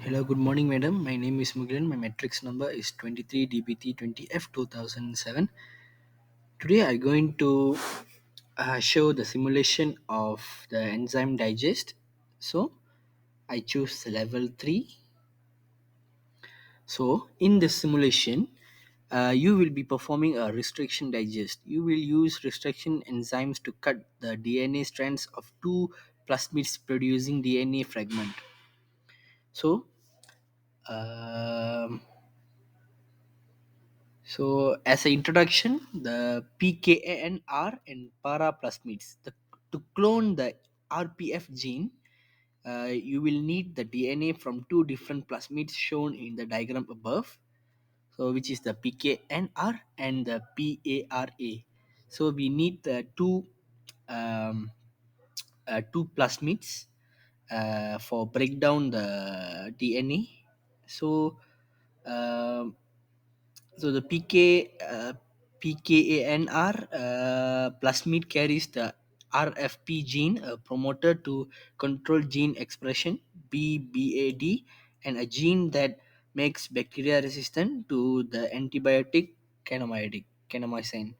Hello, good morning, madam. My name is Mugilan. My matrix number is 23dbt20f2007. Today, I'm going to show the simulation of the enzyme digest. So, I choose level 3. So, in this simulation, you will be performing a restriction digest. You will use restriction enzymes to cut the DNA strands of two plasmids producing DNA fragment. So, um, as an introduction, the PKNR and paraplasmids. To clone the RPF gene, you will need the DNA from two different plasmids shown in the diagram above. So, which is the PKNR and the PARA. So, we need the um, two plasmids for breakdown the DNA. So, um, the PKANR plasmid carries the RFP gene, a promoter to control gene expression, BBAD, and a gene that makes bacteria resistant to the antibiotic kanamycin.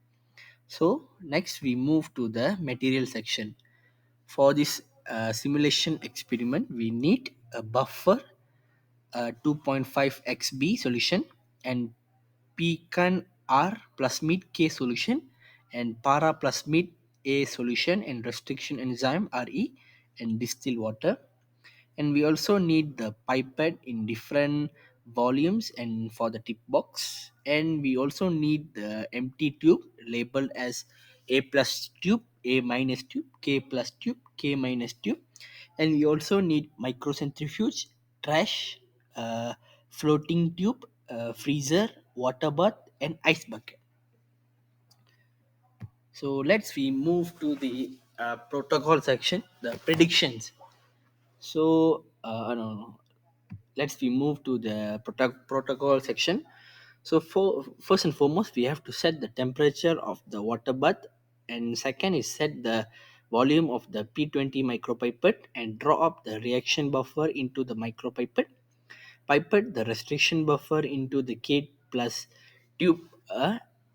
So next we move to the material section. For this simulation experiment, we need a buffer, 2.5xb solution, and pecan R plasmid K solution, and para plasmid A solution, and restriction enzyme Re, and distilled water. And we also need the pipette in different volumes and for the tip box. And we also need the empty tube labeled as A plus tube, A minus tube, K plus tube, K minus tube. And we also need microcentrifuge, trash, floating tube, freezer, water bath, and ice bucket. So let's we move to the protocol section, the predictions. So no, no. Let's we move to the protocol section. So for first and foremost, we have to set the temperature of the water bath, and second is set the volume of the P20 micropipette and draw up the reaction buffer into the micropipette. Pipette the restriction buffer into the K plus tube,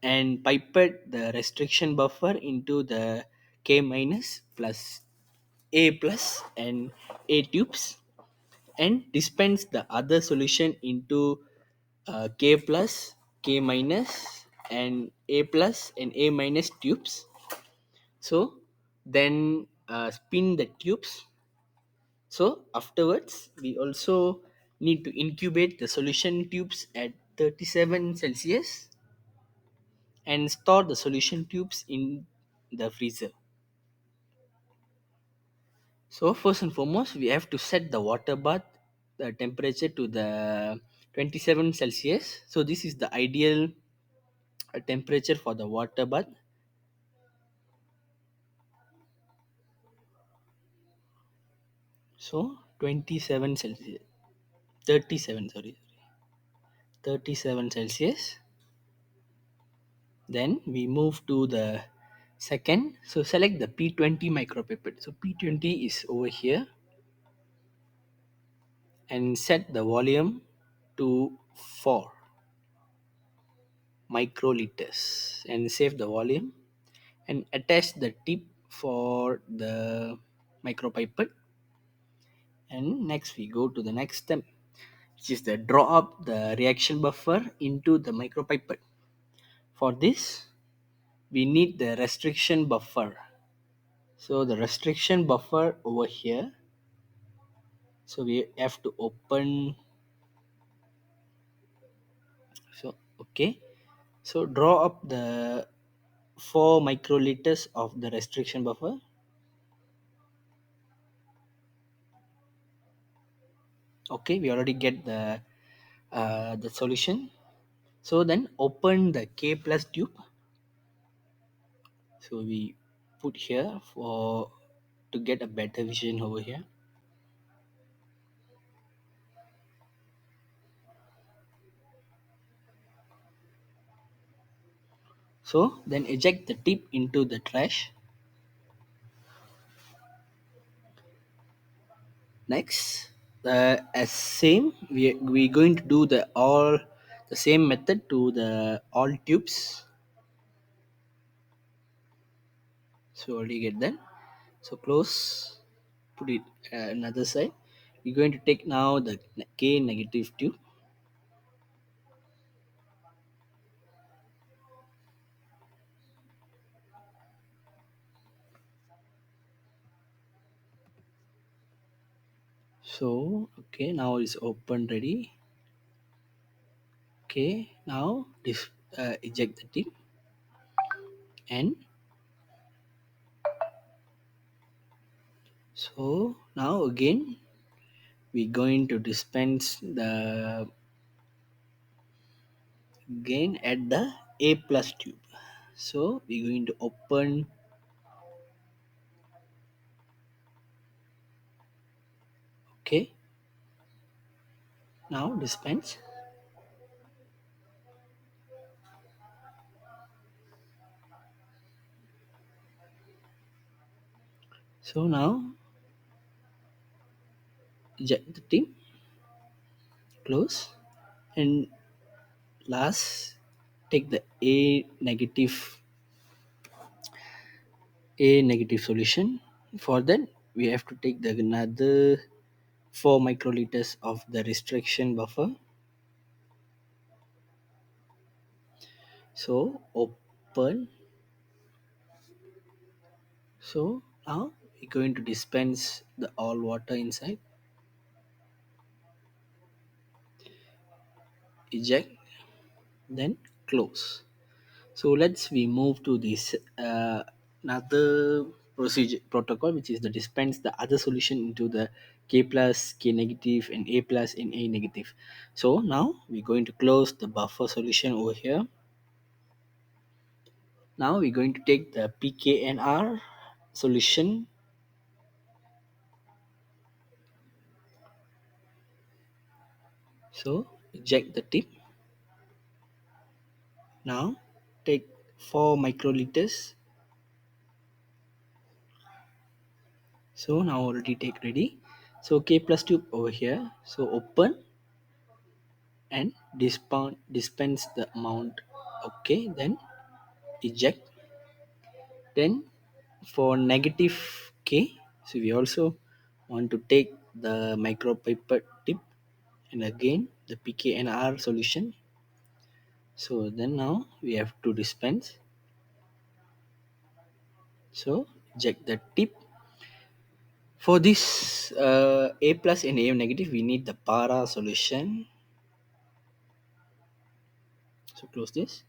and pipette the restriction buffer into the K minus plus A plus and A tubes, and dispense the other solution into K plus, K minus, and A plus and A minus tubes. So then spin the tubes. So afterwards, we also need to incubate the solution tubes at 37 Celsius and store the solution tubes in the freezer. So first and foremost, we have to set the water bath the temperature to the 27 Celsius. So this is the ideal temperature for the water bath. So 27 Celsius, 37 sorry, 37 Celsius. Then we move to the second. So select the P20 micropipette. So P20 is over here, and set the volume to 4 microliters and save the volume, and attach the tip for the micropipette. And next we go to the next step, which is the draw up the reaction buffer into the micropipette. For this, we need the restriction buffer. So the restriction buffer over here. So we have to open. So okay. So draw up the 4 microliters of the restriction buffer. Okay, we already get the solution. So then open the K plus tube. So we put here for to get a better vision over here. So then eject the tip into the trash. Next, the as same we going to do the all the same method to the all tubes. So already get that. So close, put it another side. We're going to take now the K negative tube. So okay, now it's open ready. Okay, now this eject the tip, and so now again we're going to dispense the gain at the A plus tube. So we're going to open. Okay, now dispense. So now eject the tip, close, and last take the A negative solution. For that we have to take the another 4 microliters of the restriction buffer. So open. So now we're going to dispense the all water inside, eject, then close. So let's we move to this another procedure protocol, which is the dispense the other solution into the K plus, K negative, and A plus and A negative. So now we're going to close the buffer solution over here. Now we're going to take the PKNR solution. So eject the tip. Now take 4 microliters. So now already take ready. So K plus tube over here. So open and dispense the amount. Okay, then eject. Then for negative K, so we also want to take the micropipette tip and again the PKNR solution. So then now we have to dispense. So eject the tip. For this A plus and A negative, we need the para solution. So close this.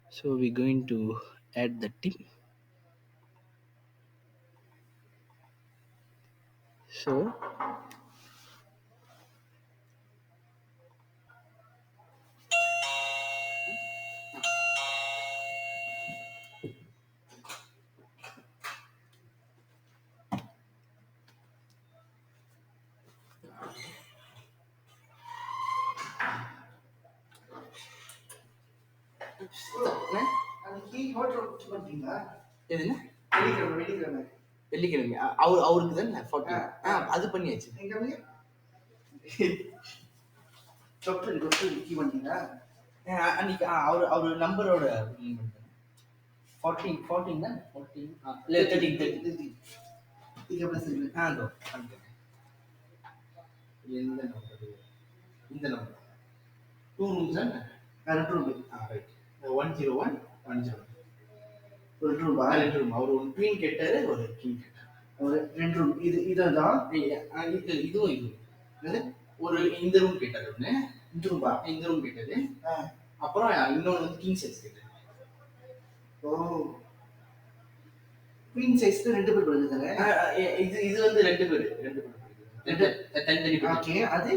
So we're going to add the tip. So அன்னைக்கு hotel book பண்ணிட்டீங்களா? எதுங்க? வெள்ளிக்கிழமை வெள்ளிக்கிழமை வெள்ளிக்கிழமை அவருக்கு தானே 40 அது பண்ணியாச்சு. எங்க டாக்டர் டாக்டர் புக் பண்ணிட்டீங்களா? அன்னைக்கு அவர் நம்பரோட 14 14 தான் 14 இல்ல 13 13 ಈಗ ಪ್ಲಸ್ ಇಲ್ಲ அதோ எந்த நம்பர் இந்த நம்பர் 2 ரூம்ஸ் தானே 2 ரூபாய் ரைட் 101 101 ஒரு 2 ரூபாய் 2 ரூம் அவர் ஒரு க்வீன் கேட்டாரு ஒரு கிங் கேட்டாரு ஒரு 2 ரூம் இதுதான் இதுவும் இது ஒரு இந்த ரூம் கேட்டாரு ஒன்று இந்த ரூபா இந்த ரூம் கேட்டாரு அப்புறம் இன்னொன்று வந்து கிங் சைஸ் கேட்டாரு. ஓ குவீன் சைஸ்ல 2 பேர் படுக்குறாங்க. இது வந்து 2 பேர் தனித்தனி ஓகே அது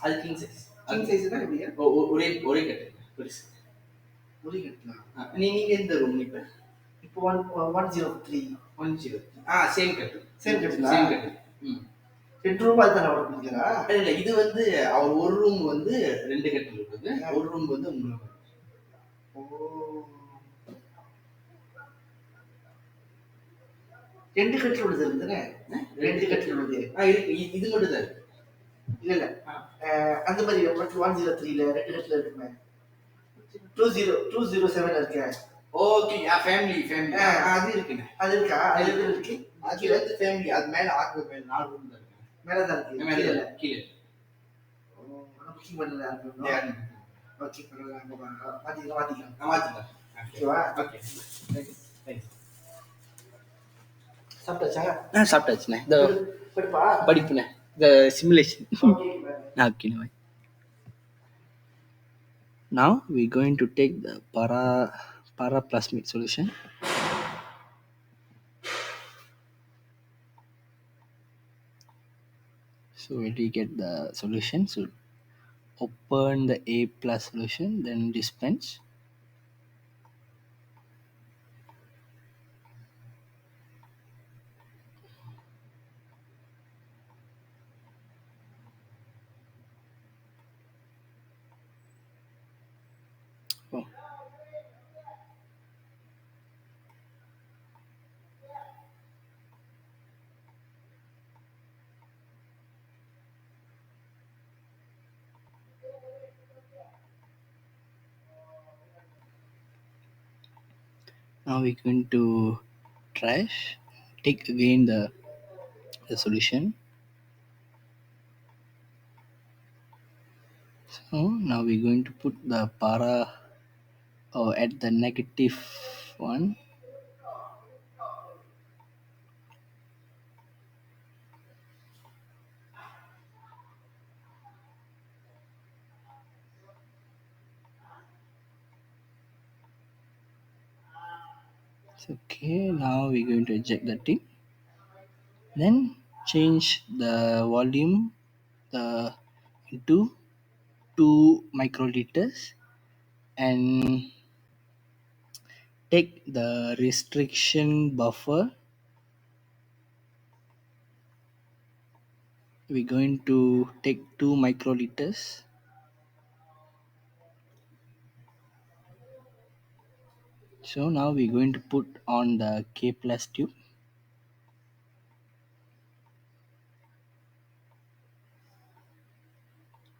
அது கிங் சைஸ். கிங் சைஸ் தான் எப்படியா ஒரே ஒரே கட்டு பெருசு ஒரே கட்டலாம். நீங்க எந்த ரூம் இப்ப இப்போ 103 சேம் கட்டு சேம் கட்டு சேம் கட்டு 2 ரூபா தான் ஆர்டர் பண்ணிக்கிறா. இல்ல இது வந்து அவர் ஒரு ரூம் வந்து 2 கட்டு இருக்குது ஒரு ரூம் வந்து உங்களுக்கு. ஓ ரெண்டு கட்டில் உள்ளது இருக்குதானே? ரெண்டு கட்டில் உள்ளது. இது மட்டும் தான் இல்ல இல்ல. அந்த மாதிரி மட்டும் 103ல ரெண்டு கட்டில் இருக்குமே. 2007 இருக்கே. ஓகே. ஃபேமிலி அது இருக்குண்ணே. அது இருக்கா? அது எது இருக்கு? அது வந்து ஃபேமிலி. அது மேல ஆக்கு மேல 4 ரூம் தான் இருக்கு. மேல தான் இருக்கு. மேல கீழ இல்ல, இல்ல. கீழ. ஓ, ஆனா புக்கிங் பண்ணல யாரும். யாருங்க? ஓகே, பரவாயில்ல. நம்ம மாத்திக்கலாம். நான் மாத்திக்கலாம். ஓகேவா? ஓகே. தேங்க்ஸ். சாப்பிட்டாச்சா? சாப்பிட்டாச்சுண்ணே. இந்த படிப்பா? படிப்புண்ணே. இந்த simulation. Okay, bye. Okay, now we're going to take the paraplasmic solution. So when we get the solution, so open the A plus solution, then dispense. Oh. Now we're going to trash, take again the solution. So now we're going to put the para at the negative one. Okay, now we're going to eject the tip. Then change the volume the into 2 microliters and take the restriction buffer. We're going to take 2 microliters. So now we're going to put on the K plus tube.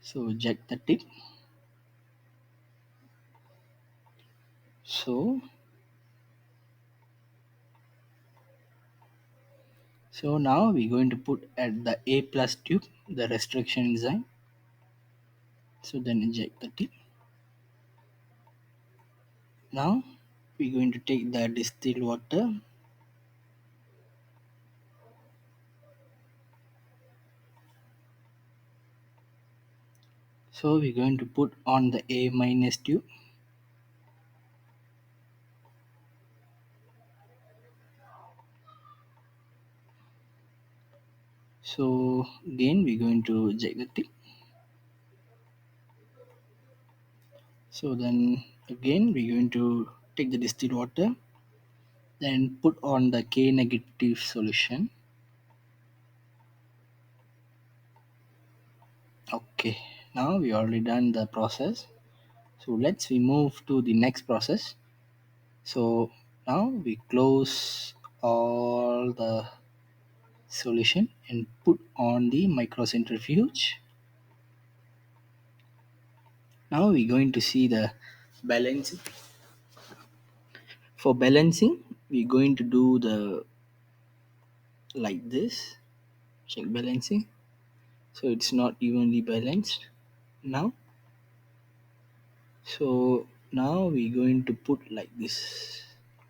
So eject the tip. So now we're going to put at the A plus tube the restriction enzyme. So then eject the tip. Now we're going to take the distilled water. So we're going to put on the A minus tube. So again we're going to eject the tip. So then again we're going to take the distilled water, then put on the K negative solution. Okay, now we already done the process. So we move to the next process. So now we close all the solution and put on the microcentrifuge. Now we're going to see the balancing. For balancing, we're going to do the like this, check balancing. So it's not evenly balanced now. So now we're going to put like this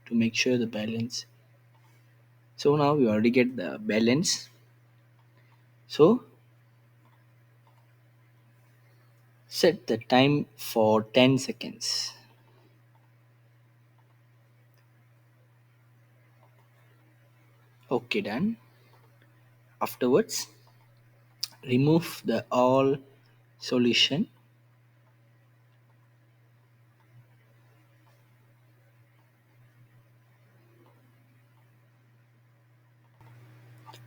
to make sure the balance. So now we already get the balance. So set the time for 10 seconds. Okay, done. Afterwards, remove the all solution.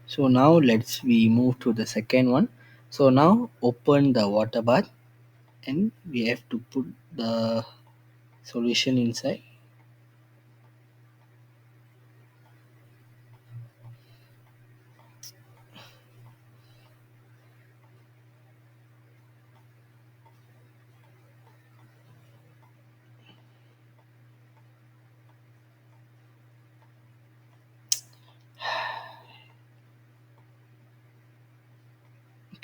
So now we move to the second one. So now open the water bath and we have to put the solution inside.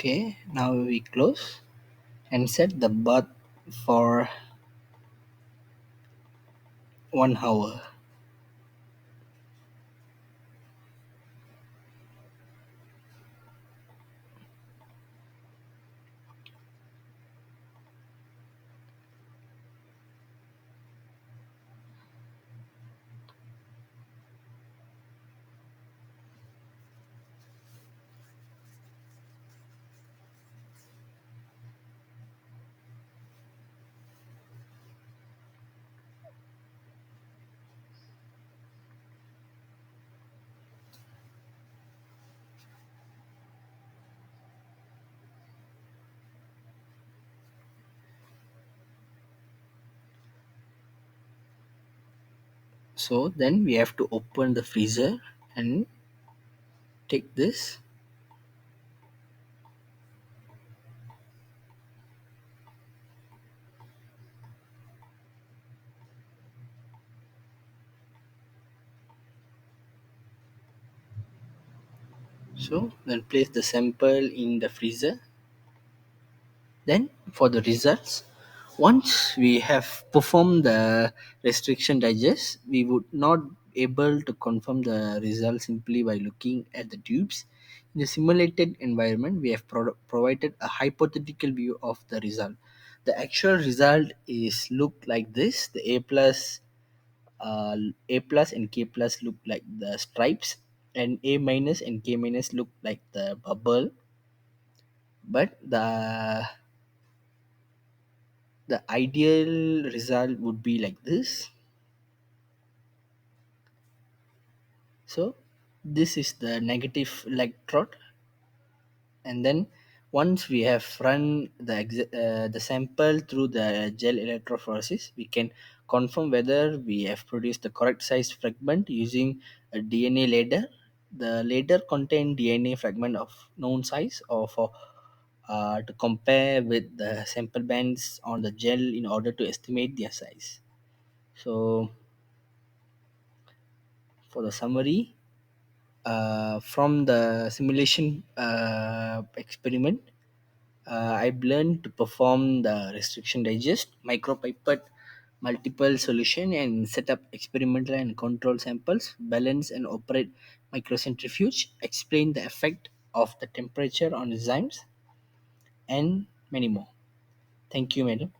Okay, now we close and set the bath for 1 hour. So then we have to open the freezer and take this. So then place the sample in the freezer. Then for the results, once we have performed the restriction digest, we would not able to confirm the result simply by looking at the tubes. In the simulated environment, we have provided a hypothetical view of the result. The actual result is look like this. The uh, A plus and K plus look like the stripes, and A minus and K minus look like the bubble. But the ideal result would be like this. So this is the negative electrode, and then once we have run the sample through the gel electrophoresis, we can confirm whether we have produced the correct size fragment using a DNA ladder. The ladder contain DNA fragment of known size or for to compare with the sample bands on the gel in order to estimate their size. So for the summary, from the simulation experiment, I've learned to perform the restriction digest, micropipette, multiple solution, and set up experimental and control samples, balance and operate microcentrifuge, explain the effect of the temperature on enzymes, and many more. Thank you, madam.